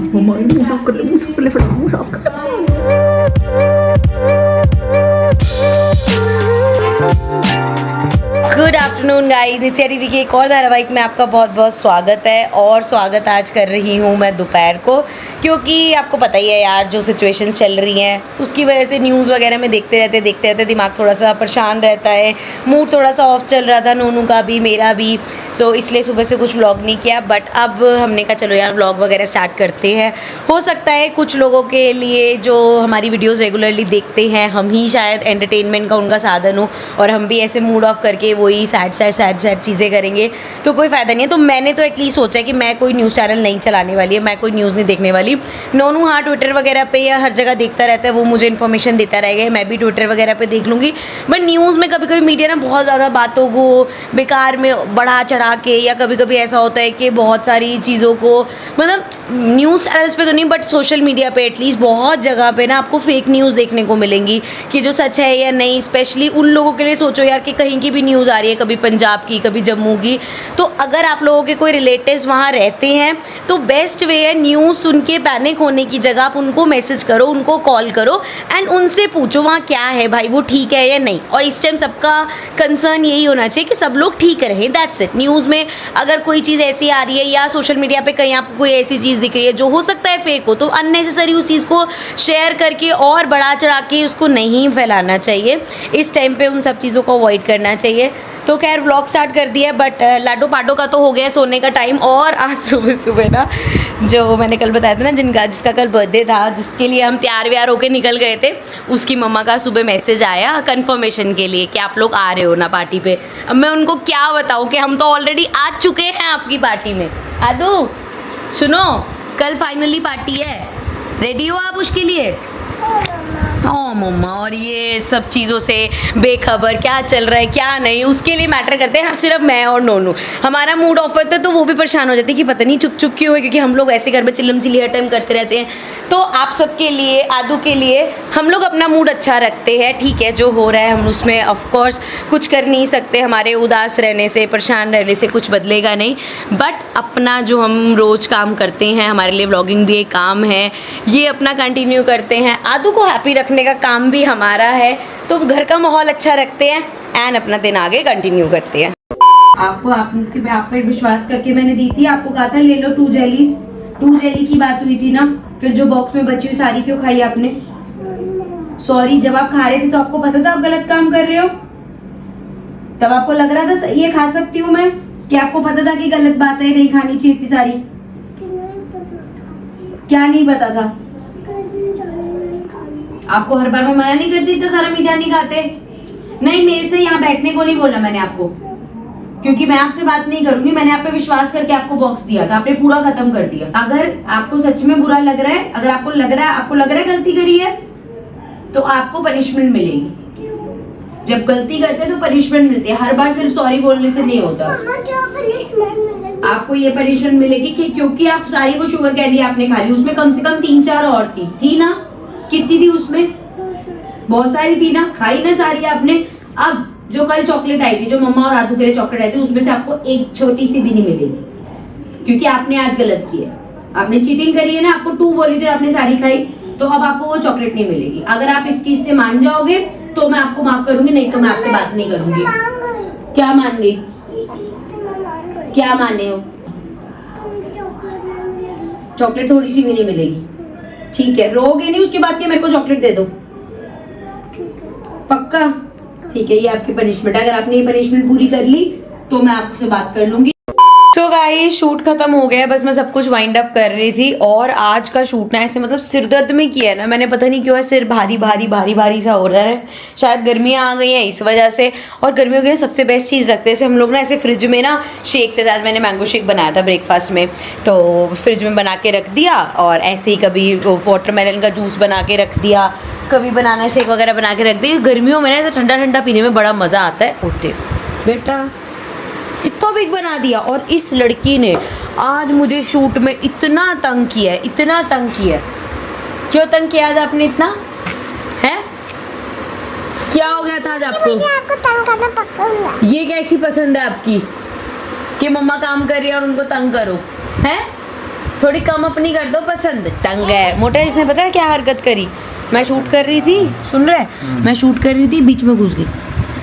मम्मा मुंह साफ कर ले, मुंह साफ कर ले, फटाफट मुंह साफ कर। Good afternoon guys, it's TV के एक और धारावाहिक में आपका बहुत बहुत स्वागत है। और स्वागत आज कर रही हूँ मैं दोपहर को, क्योंकि आपको पता ही है यार जो सिचुएशंस चल रही हैं उसकी वजह से न्यूज़ वगैरह में देखते रहते दिमाग थोड़ा सा परेशान रहता है, मूड थोड़ा सा ऑफ चल रहा था, नोनू का भी मेरा भी। सो इसलिए सुबह से कुछ व्लॉग नहीं किया, बट अब हमने कहा चलो यार व्लॉग वगैरह स्टार्ट करते हैं। हो सकता है कुछ लोगों के लिए जो हमारी वीडियोज़ रेगुलरली देखते हैं, हम ही शायद एंटरटेनमेंट का उनका साधन हो और हम भी ऐसे मूड ऑफ करके वही सैड चीज़ें करेंगे तो कोई फ़ायदा नहीं है। तो मैंने तो एटलीस्ट सोचा है कि मैं कोई न्यूज़ चैनल नहीं चलाने वाली है, मैं कोई न्यूज़ नहीं देखने वाली। नोनू हाँ ट्विटर वगैरह पे या हर जगह देखता रहता है, वो मुझे इन्फॉर्मेशन देता रहेगा, मैं भी ट्विटर वगैरह पे देख लूँगी। बट न्यूज़ में कभी कभी मीडिया ना बहुत ज़्यादा बातों को बेकार में बढ़ा चढ़ा के, या कभी कभी ऐसा होता है कि बहुत सारी चीज़ों को, मतलब न्यूज़ चैनल्स पे तो नहीं बट सोशल मीडिया पे एटलीस्ट बहुत जगह पे ना आपको फेक न्यूज़ देखने को मिलेंगी कि जो सच है या नहीं। स्पेशली उन लोगों के लिए सोचो यार कि कहीं की भी न्यूज़ आ रही है, कभी पंजाब की कभी जम्मू की, तो अगर आप लोगों के कोई रिलेटिव्स वहाँ रहते हैं तो बेस्ट वे है न्यूज़ सुन के पैनिक होने की जगह आप उनको मैसेज करो, उनको कॉल करो एंड उनसे पूछो वहाँ क्या है भाई, वो ठीक है या नहीं। और इस टाइम सबका कंसर्न यही होना चाहिए कि सब लोग ठीक रहें, दैट्स इट। न्यूज़ में अगर कोई चीज़ ऐसी आ रही है या सोशल मीडिया पे कहीं आपको कोई ऐसी चीज़ दिख रही है जो हो सकता है फेक हो, तो अननेसेसरी उस चीज़ को शेयर करके और बढ़ा चढ़ा के उसको नहीं फैलाना चाहिए। इस टाइम पे उन सब चीज़ों को अवॉइड करना चाहिए। तो खैर व्लॉग स्टार्ट कर दिया है, बट लाडो पाडो का तो हो गया सोने का टाइम। और आज सुबह सुबह ना जो मैंने कल बताया था ना जिसका कल बर्थडे था, जिसके लिए हम तैयार व्यार होके निकल गए थे, उसकी मम्मा का सुबह मैसेज आया कंफर्मेशन के लिए कि आप लोग आ रहे हो ना पार्टी पे। अब मैं उनको क्या बताऊँ कि हम तो ऑलरेडी आ चुके हैं आपकी पार्टी में। आदू सुनो, कल फाइनली पार्टी है, रेडी हो आप उसके लिए? ओ मम्मा, और ये सब चीज़ों से बेखबर क्या चल रहा है क्या नहीं उसके लिए मैटर करते हैं सिर्फ मैं और नोनू। हमारा मूड ऑफ होता है तो वो भी परेशान हो जाते हैं कि पता नहीं चुप चुप क्यों है, क्योंकि हम लोग ऐसे घर में चिल्लम चिल्ली हर टाइम करते रहते हैं। तो आप सबके लिए, आदू के लिए हम लोग अपना मूड अच्छा रखते हैं, ठीक है। जो हो रहा है हम उसमें ऑफकोर्स कुछ कर नहीं सकते, हमारे उदास रहने से परेशान रहने से कुछ बदलेगा नहीं, बट अपना जो हम रोज़ काम करते हैं, हमारे लिए व्लॉगिंग भी एक काम है, ये अपना कंटिन्यू करते हैं। आदू को हैप्पी रखने का काम भी हमारा है, तो घर का माहौल अच्छा रखते हैं एंड अपना दिन आगे कंटिन्यू करते हैं। आपको आप पे विश्वास करके मैंने दी थी, आपको कहा था ले लो 2 जेली की बात हुई थी ना, फिर जो बॉक्स में बची हुई सारी क्यों खाई आपने? सॉरी, जब आप खा रहे थे तो आपको पता था आप गलत काम कर रहे हो? तब आपको लग रहा था ये खा सकती हूँ मैं, कि आपको पता था कि गलत बात है, नहीं खानी चाहिए इतनी सारी? क्या नहीं पता था? आपको हर बार मैं मना नहीं करती तो सारा मीठा नहीं खाते? नहीं, मेरे से यहाँ बैठने को नहीं बोला मैंने आपको, क्योंकि मैं आपसे बात नहीं करूंगी। मैंने आप पे विश्वास करके आपको बॉक्स दिया था, आपने पूरा खत्म कर दिया। अगर आपको सच में बुरा लग रहा है, अगर आपको लग रहा है गलती करी है, तो आपको पनिशमेंट मिलेगी। जब गलती करते हैं तो पनिशमेंट मिलती है, हर बार सिर्फ सॉरी बोलने से नहीं होता। आपको ये पनिशमेंट मिलेगी कि क्योंकि आप सारी वो शुगर कैंडी आपने खा ली, उसमें कम से कम 3-4 और थी ना? कितनी थी उसमें? बहुत सारी थी ना, खाई ना सारी आपने। अब जो कल चॉकलेट आई थी, जो मम्मा और आदू के लिए चॉकलेट आई थी, उसमें से आपको एक छोटी सी भी नहीं मिलेगी, क्योंकि आपने आज गलत किया, आपने चीटिंग करी है ना। आपको 2 बोली थी, आपने सारी खाई, तो अब आपको वो चॉकलेट नहीं मिलेगी। अगर आप इस चीज से मान जाओगे तो मैं आपको माफ करूंगी, नहीं तो मैं आपसे बात नहीं करूंगी। क्या मान गई? क्या माने हो? चॉकलेट थोड़ी सी भी नहीं मिलेगी, ठीक है? रोगे नहीं, उसके बाद के मेरे को चॉकलेट दे दो, पक्का? ठीक है, ये आपकी पनिशमेंट है। अगर आपने ये पनिशमेंट पूरी कर ली तो मैं आपसे बात कर लूंगी। सो गाइस, शूट खत्म हो गया, बस मैं सब कुछ वाइंड अप कर रही थी। और आज का शूट ना ऐसे मतलब सिर दर्द में किया है ना मैंने, पता नहीं क्यों है, सिर भारी सा हो रहा है। शायद गर्मियाँ आ गई हैं इस वजह से। और गर्मियों के लिए सबसे बेस्ट चीज़ रखते हैं हम लोग ना, ऐसे फ्रिज में ना शेक से, आज मैंने मैंगो शेक बनाया था ब्रेकफास्ट में, तो फ्रिज में बना के रख दिया। और ऐसे ही कभी वाटरमेलन का जूस बना के रख दिया, कभी बनाना शेक वगैरह बना के रख दिया। गर्मियों में ना ऐसा ठंडा ठंडा पीने में बड़ा मज़ा आता है। उठते बेटा इतना बिग बना दिया। और इस लड़की ने आज मुझे शूट में इतना तंग किया है, इतना तंग किया है। क्यों तंग किया आज आपने इतना? है क्या हो गया था आज आपको? आपको तंग करना पसंद है। ये कैसी पसंद है आपकी कि मम्मा काम कर रही है और उनको तंग करो? हैं? थोड़ी कम अपनी कर दो पसंद। तंग है मोटा। इसने पता है क्या हरकत करी? मैं शूट कर रही थी, सुन रहे? मैं शूट कर रही थी, बीच में घुस गई।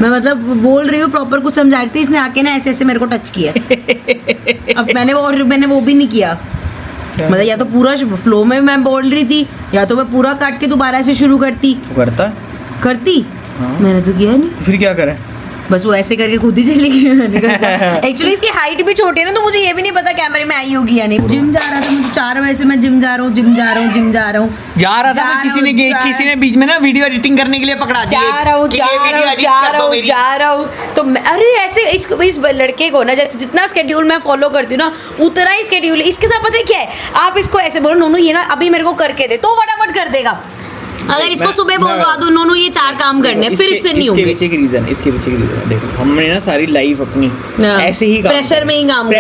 मैं मतलब बोल रही हूँ, प्रॉपर कुछ समझा रही थी, इसने आके ना ऐसे ऐसे मेरे को टच किया। अब मैंने वो भी नहीं किया। मतलब या तो पूरा फ्लो में मैं बोल रही थी, या तो मैं पूरा काट के दोबारा से शुरू करती। करती हाँ। मैंने तो किया नहीं। फिर क्या करें? बस वो ऐसे करके खुद ही चली गई। एक्चुअली इसकी हाइट भी छोटी है ना, तो मुझे ये भी नहीं पता कैमरे में आई होगी या नहीं। जिम जा रहा था मुझे 4 बजे से, मैं जिम जा रहा हूँ जा रहा था तो किसी ने बीच में ना वीडियो एडिटिंग करने के लिए पकड़ा दिया। जा रहा हूँ तो अरे ऐसे इस लड़के को ना, जैसे जितना स्केड्यूल मैं फॉलो करती हूँ ना, उतना ही स्केड्यूल इसके साथ। पता है क्या है? आप इसको ऐसे बोलो, नोनू ये ना अभी मेरे को करके दे, तो फटाफट कर देगा। अगर इसको सुबह बोलवा दो, नोनू ये 4 काम करने, फिर इससे नहीं होंगे। इसके पीछे की रीजन देखो, हमने ना सारी लाइफ अपनी ऐसे ही प्रेशर में ही काम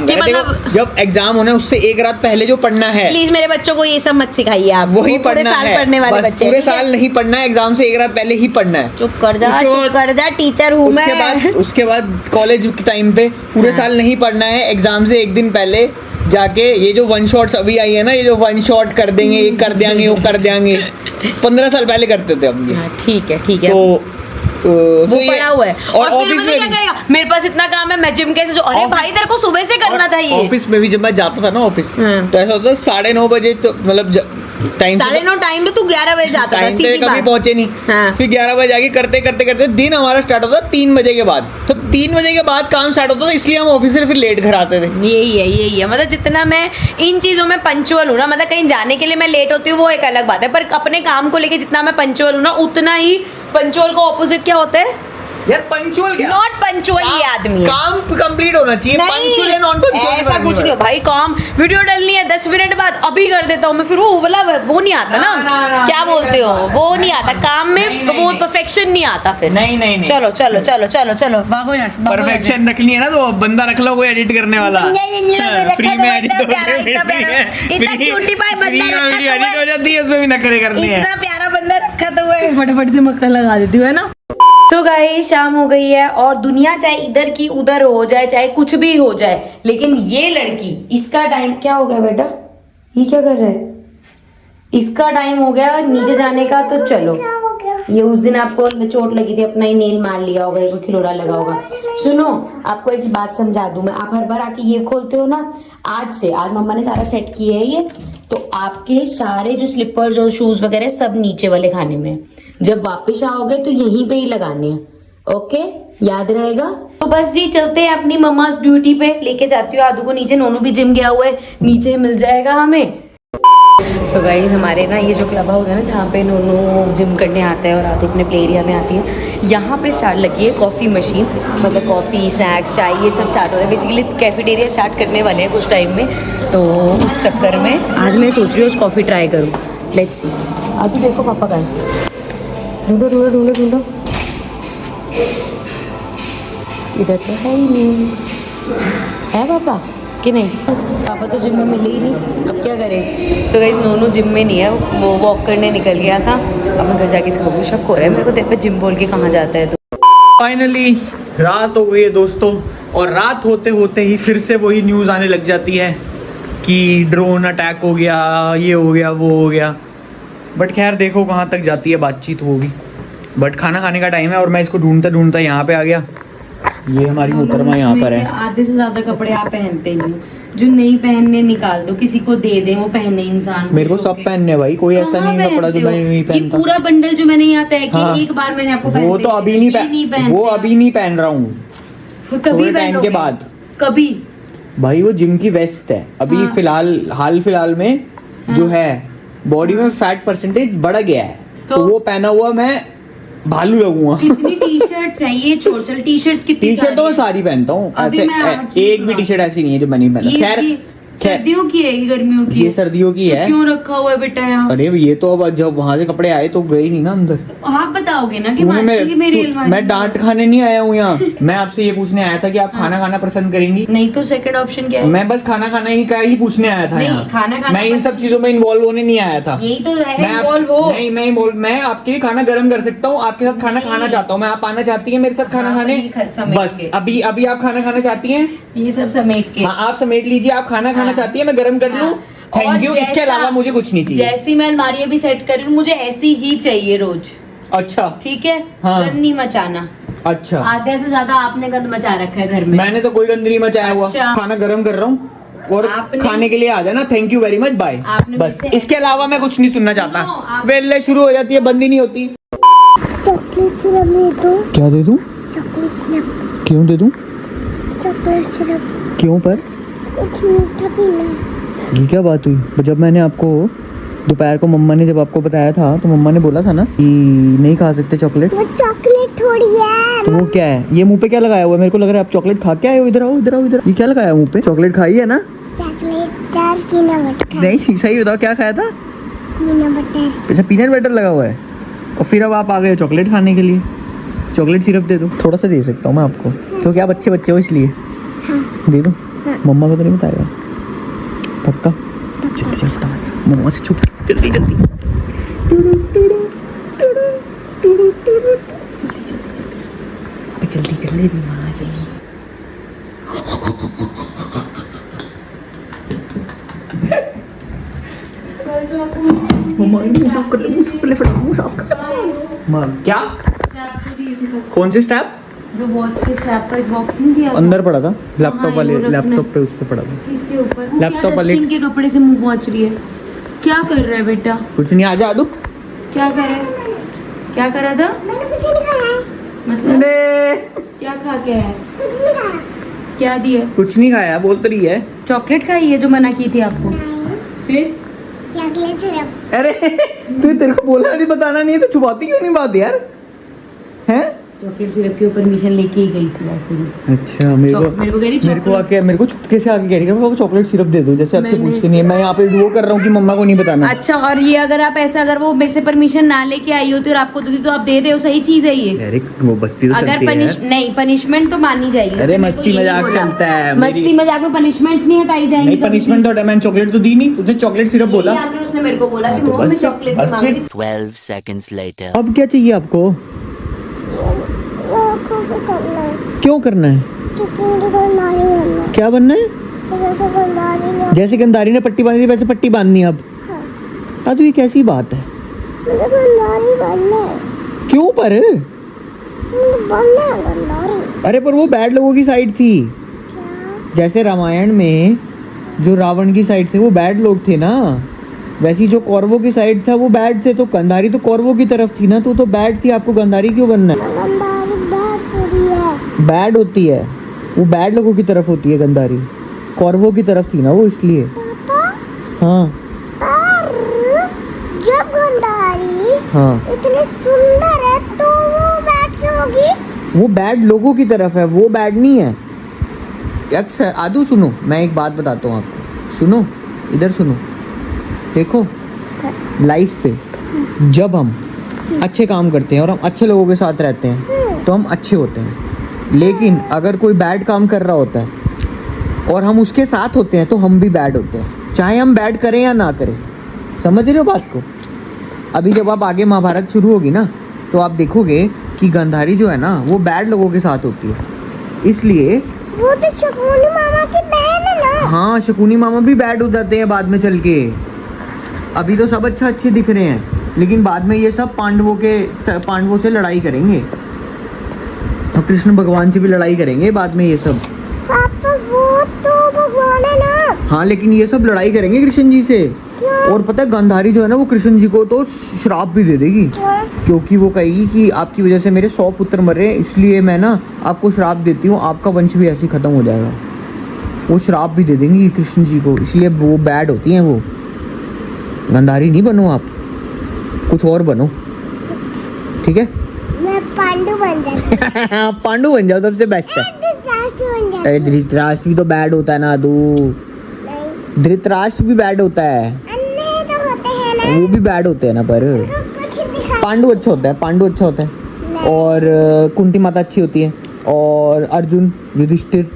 करा। देखो जब एग्जाम होना उससे एक रात पहले जो पढ़ना है, प्लीज मेरे बच्चों को ये सब मत सिखाइए आप। वही पढ़ना है। पढ़ने वाले बच्चे पूरे साल नहीं पढ़ना है, एग्जाम से एक रात पहले ही पढ़ना है। चुप कर जा, टीचर हूँ मैं। उसके बाद कॉलेज के टाइम पे पूरे साल नहीं पढ़ना है, एग्जाम से एक दिन पहले जाके ये जो 1 शॉट्स अभी आई है ना, ये जो 1 शॉट कर देंगे, ये कर देंगे, वो कर देंगे, 15 साल पहले करते थे हम ये। ठीक है तो वो पड़ा हुआ है। और फिर मैंने क्या करेगा? मेरे पास इतना काम है, मैं जिम कैसे जो? अरे भाई तेरे को सुबह से करना था ये। ऑफिस में भी जब मैं जाता था ना ऑफिस, तो ऐसा होता था 9:30 बजे, तो मतलब टाइम 9:30 टाइम तो तू 11 बजे जाता था, सीधी बात। कभी पहुंचे नहीं। हाँ। फिर 11 बजे आके करते दिन हमारा स्टार्ट होता 3 बजे के बाद। तो 3 बजे के बाद काम स्टार्ट होता था, इसलिए हम ऑफिस से फिर लेट घर आते थे। यही है मतलब जितना मैं इन चीजों में पंचुअल हूँ ना, मतलब कहीं जाने के लिए मैं लेट होती हूँ वो एक अलग बात है, पर अपने काम को लेके जितना मैं पंचुअल हूँ ना, उतना ही पंचुअल का ऑपोजिट क्या होता है यार? पंचुअल क्या? नॉट पंचुअल ये आदमी है। काम कंप्लीट होना चाहिए। पंचुअल या नॉन पंचुअल ऐसा कुछ नहीं हो भाई। काम वीडियो डालनी है 10 मिनट बाद, अभी कर देता हूँ मैं। फिर वो नहीं आता ना, क्या बोलते हो, वो नहीं आता काम में, वो परफेक्शन नहीं आता फिर। नहीं चलो भागो यहाँ से। परफेक्शन रखनी है ना तो बंदा रख लो कोई एडिट करने वाला। फ्री में एडिट हो जाती है, उसमें भी नखरे करने हैं। इतना प्यारा बंदा रखा तो है, फटाफट से मक्खन लगा देती हूँ, है ना। तो गाइस शाम हो गई है और दुनिया चाहे इधर की उधर हो जाए, चाहे कुछ भी हो जाए, लेकिन ये लड़की, इसका टाइम क्या हो गया बेटा? ये क्या कर रहा है? इसका टाइम हो गया नीचे जाने का, तो चलो। ये उस दिन आपको चोट लगी थी, अपना ही नेल मार लिया होगा, कोई खिलौना लगा होगा। सुनो, आपको एक बात समझा दूं मैं। आप हर बार आके ये खोलते हो ना, आज मम्मा ने सारा सेट किया है ये, तो आपके सारे जो स्लीपर्स और शूज वगैरह सब नीचे वाले खाने में। जब वापस आओगे तो यहीं पे ही लगाने हैं, ओके? याद रहेगा। तो बस जी चलते हैं अपनी मम्मास ड्यूटी पे। लेके जाती हूँ आदू को नीचे, नोनू भी जिम गया हुआ है, नीचे मिल जाएगा हमें। तो गाइस हमारे ना ये जो क्लब हाउस है ना, जहाँ पे नोनू जिम करने आता है और आदू अपने प्ले एरिया में आती है, यहाँ पे स्टार्ट लगी है कॉफ़ी मशीन। मतलब कॉफ़ी, स्नैक्स, चाय, ये सब स्टार्ट हो रहा है। बेसिकली कैफेटेरिया स्टार्ट करने वाले हैं कुछ टाइम में, तो उस चक्कर में आज मैं सोच रही हूँ कॉफ़ी ट्राई करूँ। Let's see. आदू देखो पापा का ढूंढो। इधर तो है ही नहीं। है पापा कि नहीं? पापा तो जिम में मिले ही नहीं, अब क्या करें? तो गाइस नोनू जिम में नहीं है, वो वॉक करने निकल गया था। अब मैं घर जाके इसको बहुत शक हो रहा है मेरे को, देख पे जिम बोल के कहाँ जाता है। तो फाइनली रात हो गई है दोस्तों, और रात होते होते ही फिर से वही न्यूज़ आने लग जाती है कि ड्रोन अटैक हो गया, ये हो गया, वो हो गया। बट खैर देखो कहाँ तक जाती है बातचीत होगी। बट खाना खाने का टाइम है और मैं इसको ढूंढता यहाँ पे आ गया। ये हमारी मोहतरमा यहाँ पर है। आधे से ज्यादा कपड़े आप पहनते नहीं, जो नहीं पहनने निकाल दो, किसी को दे दें, वो पहने इंसान। मेरे को सब पहनने भाई, कोई ऐसा नहीं कपड़ा जो मैं नहीं पहनता। पूरा बंडल जो मैंने यहाँ तय किया, एक बार मैंने आपको वो तो अभी नहीं पहन रहा हूँ, कभी टाइम के बाद। कभी भाई वो जिम की वेस्ट है अभी हाल फिलहाल में जो है बॉडी में फैट परसेंटेज बढ़ गया है, तो वो पहना हुआ मैं भालू लगूंगा। कितनी टी-शर्ट्स हैं ये? छोड़ चल, टी-शर्ट्स कितनी? टी-शर्ट तो मैं सारी पहनता हूँ, ऐसे एक भी टी-शर्ट ऐसी नहीं है जो मैं नहीं पहनता। खैर सर्दियों की है ये, गर्मियों की ये है। सर्दियों की तो है। क्यों रखा हुआ है बेटा यहाँ? अरे ये तो अब जब वहां से कपड़े आए तो गए नहीं ना अंदर। आप बताओगे ना कि तूने मानसी की मेरी अलमारी मैं डांट खाने नहीं आया हूँ यहाँ। मैं आपसे ये पूछने आया था कि आप खाना खाना पसंद करेंगी। नहीं तो सेकंड ऑप्शन क्या है? मैं बस खाना खाना ही का ही पूछने आया था नहीं, यहाँ। खाना खाना मैं इन सब चीजों में इन्वॉल्व होने नहीं आया था। यही तो है मैं इन्वॉल्व हो। नहीं मैं आपके लिए खाना गर्म कर सकता हूँ, आपके साथ खाना खाना चाहता हूँ मैं। आप आना चाहती हैं मेरे साथ खाना हाँ, खाने? ये समेट बस के। अभी अभी आप खाना खाना चाहती हैं? ये सब समेट के। हाँ आप समेट लीजिए। आप खाना खाना चाहती है, मैं गर्म कर लूँ? थैंक और यू। इसके जैसा- अलावा मुझे कुछ नहीं चाहिए। जैसी मैं अलमारी अभी सेट कर रही हूँ, मुझे ऐसी ही चाहिए रोज। अच्छा ठीक है, हाँ। गंद नहीं मचाना। अच्छा, आधे से ज्यादा आपने गंद मचा रखा है घर में। मैंने तो कोई गंद नहीं मचाया हुआ। अच्छा। खाना गर्म कर रहा हूँ और आपने- खाने के लिए आ जाना। Thank you very much, bye. आपने बस मुझसे इसके अलावा मैं कुछ नहीं सुनना चाहता। सुनो, आप- वेले शुरू हो जाती है, बंद ही नहीं होती। चॉकलेट सिरप दे दो। क्या दे दूं? Chocolate syrup. क्यों दे दूं? Chocolate syrup. क्यों पर? कुछ मीठा पीना है। ये क्या बात हुई? जब मैंने आपको दोपहर को मम्मा ने जब आपको बताया था तो मम्मा ने बोला था ना कि नहीं खा सकते चॉकलेट। वो चॉकलेट थोड़ी है। तो वो क्या है? ये मुंह पे क्या लगाया हुआ है? मेरे को लग रहा है आप चॉकलेट खा के आए हो। इधर आओ इधर आओ इधर। ये क्या लगाया है मुंह पे? चॉकलेट खाई है ना? चॉकलेट और पीनट बटर। नहीं सही बताओ क्या खाया था? Peanut butter. अच्छा पीनट बटर लगा हुआ है। और फिर अब आप आ गए चॉकलेट खाने के लिए। चॉकलेट सिरप दे दो, थोड़ा सा दे सकता हूँ मैं आपको। तो क्या बच्चे बच्चे हो इसलिए? हाँ। दे दो। हाँ। मम्मा को तो नहीं बताएगा? पक्का? जल्दी से फटाफट मम्मा से छुप, जल्दी जल्दी। जल्दी जल्दी मम्मा आ जाएगी। मम्मा मुंह साफ कर ले, मुंह साफ कर ले, फटाफट मुंह साफ कर। मां क्या? कौन से स्टैप? जो वॉच के स्ट्रैप का एक बॉक्स नहीं दिया था? अंदर पड़ा था लैपटॉप हाँ, वाले, वो रखना। लैपटॉप पे उस पे पड़ा था। किसके ऊपर? वो लैपटॉप क्या वाले- डस्टिंग के कपड़े से मुंह पहुंच रही है? क्या कर रहा है बेटा? कुछ नहीं, आजा आदू। क्या कर रहा है? क्या कर रहा था? मैंने कुछ नहीं खाया है। मतलब अरे क्या खा के है? कुछ नहीं खाया। क्या दिया? कुछ नहीं खाया, बोल तो रही है। चॉकलेट खाई है जो मना की थी आपको? नहीं। फिर चॉकलेट सिरप। अरे तू तेरे को बोला नहीं, बताना नहीं है तो छुपाती क्यों नहीं बात यार? हैं? चॉकलेट सिरप की परमिशन लेके ही गई थी वैसे भी। अच्छा मेरे को मेरे को कह रही chocolate- मेरे को चुपके से आके कह रही है वो चॉकलेट सिरप दे दो, जैसे आपसे मैंने- पूछ के नहीं है। मैं यहाँ पे वो कर रहा हूँ कि मम्मा को नहीं बताना। अच्छा, और ये अगर आप ऐसा, अगर वो मेरे से परमिशन ना लेके आई होती और आपको देती तो आप दे दे, सही चीज है ये। अरे वो बस्ती तो अगर चलती है यार। नहीं, पनिशमेंट तो माननी चाहिए। अरे इसने मेरे को मस्ती यही मजाक बोला। चलता है मस्ती मेरी- मजाक में पनिशमेंट्स नहीं हटाई जाएंगी। नहीं पनिशमेंट तो मैंने चॉकलेट तो दी नहीं, तुझे चॉकलेट सिरप बोला। यही आके उसने मेरे को बोला कि तो मम्मा मैं बस- चॉकलेट बस मांग रही फिर। 12 seconds later. अब क्या चाहिए आपको? वो को करना है। क्यों करना है? क्योंकि मुझे गंदारी बनना है। क्या बनना है? जैसे गंदारी में। जैसे गंदारी ने पट्टी बांधी थी वैसे पट्टी बांधनी है अब। हाँ। हाँ तो ये कैसी बात है? मुझे गंदारी बनना है। क्यों पर? मुझे बनना है गंदारी। अरे पर वो बैड लोगों की साइड थी। क्या? जैसे रामायण में जो रावण की साइड थे वो बैड लोग थे ना, वैसी जो कौरवों की साइड था वो बैड थे। तो गंधारी तो कौरवों की तरफ थी ना, तो बैड थी। आपको गंधारी क्यों बनना है? गंदारी बैड थोड़ी है। बैड होती है, वो बैड लोगों की तरफ होती है गंधारी। कौरवों की तरफ थी ना वो, इसलिए। पापा हाँ पर जब गंदारी हाँ इतनी सुंदर है तो वो बैड क्यों होगी? वो बैड लोगों की तरफ है, वो बैड नहीं है। अक्सर आदू सुनो, मैं एक बात बताता हूँ आपको। सुनो, इधर सुनो, देखो लाइफ पे जब हम अच्छे काम करते हैं और हम अच्छे लोगों के साथ रहते हैं तो हम अच्छे होते हैं। लेकिन अगर कोई बैड काम कर रहा होता है और हम उसके साथ होते हैं तो हम भी बैड होते हैं, चाहे हम बैड करें या ना करें। समझ रहे हो बात को? अभी जब आप आगे महाभारत शुरू होगी ना तो आप देखोगे कि गंधारी जो है ना वो बैड लोगों के साथ होती है। इसलिए वो तो शकुनी मामा की बहन है ना। हाँ, शकुनी मामा भी बैड हो जाते हैं बाद में चल के। अभी तो सब अच्छे दिख रहे हैं, लेकिन बाद में ये सब पांडवों से लड़ाई करेंगे और कृष्ण भगवान से भी लड़ाई करेंगे बाद में ये सब। पापा वो तो भगवान है ना। हाँ लेकिन ये सब लड़ाई करेंगे कृष्ण जी से। और पता है गंधारी जो है ना वो कृष्ण जी को तो श्राप भी दे देगी, क्योंकि वो कहेगी कि आपकी वजह से मेरे 100 पुत्र मर रहे हैं, इसलिए मैं ना आपको श्राप देती हूँ, आपका वंश भी ऐसे ही खत्म हो जाएगा। वो श्राप भी दे देंगी कृष्ण जी को, इसलिए वो बैड होती हैं। वो गंधारी नहीं बनो आप, कुछ और बनो, ठीक है? मैं पांडु बन जाती पांडु बन जाओ, सबसे बेस्ट है। धृतराष्ट्र बन जाती अरे धृतराष्ट्र भी तो बैड होता है ना। दू नहीं धृतराष्ट्र भी बैड होता है, अन्य तो होते हैं ना, वो भी बैड होते हैं ना, पर कुछ दिखा पांडु अच्छा होता है, पांडु अच्छा होता है, और कुंती माता अच्छी होती है, और अर्जुन, युधिष्ठिर,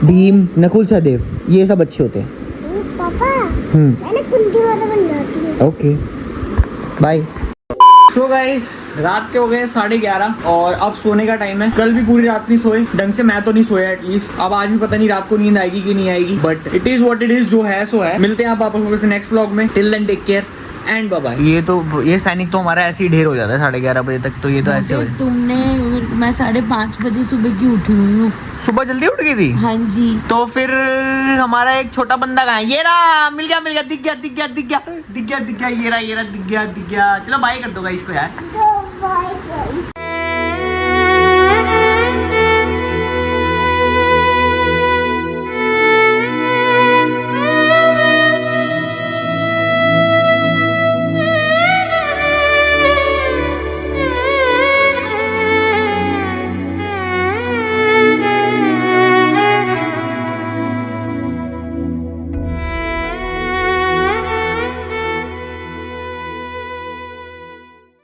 भीम, नकुल सहदेव, ये सब अच्छे होते हैं। पापा हम्म, मैंने कुंती माता बनना थी। Okay bye. सो गाइस, रात के हो गए 11:30 और अब सोने का टाइम है। कल भी पूरी रात नहीं सोए ढंग से, मैं तो नहीं सोया एटलीस्ट। अब आज भी पता नहीं रात को नींद आएगी कि नहीं आएगी, but it is what it is, जो है सो है। मिलते हैं आप वापस नेक्स्ट व्लॉग में। Till then take care and bye bye. ये सैनिक तो हमारा ऐसे ही ढेर हो जाता है 11:30 बजे तक, तो ये तो ऐसे हो जाता है। तुमने मैं 5:30 बजे सुबह की उठी हुई हूँ। सुबह जल्दी उठ गई थी? हाँ जी। तो फिर हमारा एक छोटा बंदा कहाँ है? ये रहा, मिल गया, दिख गया, ये रहा, दिख गया। चलो बाय कर दो गाइस को यार। Bye bye.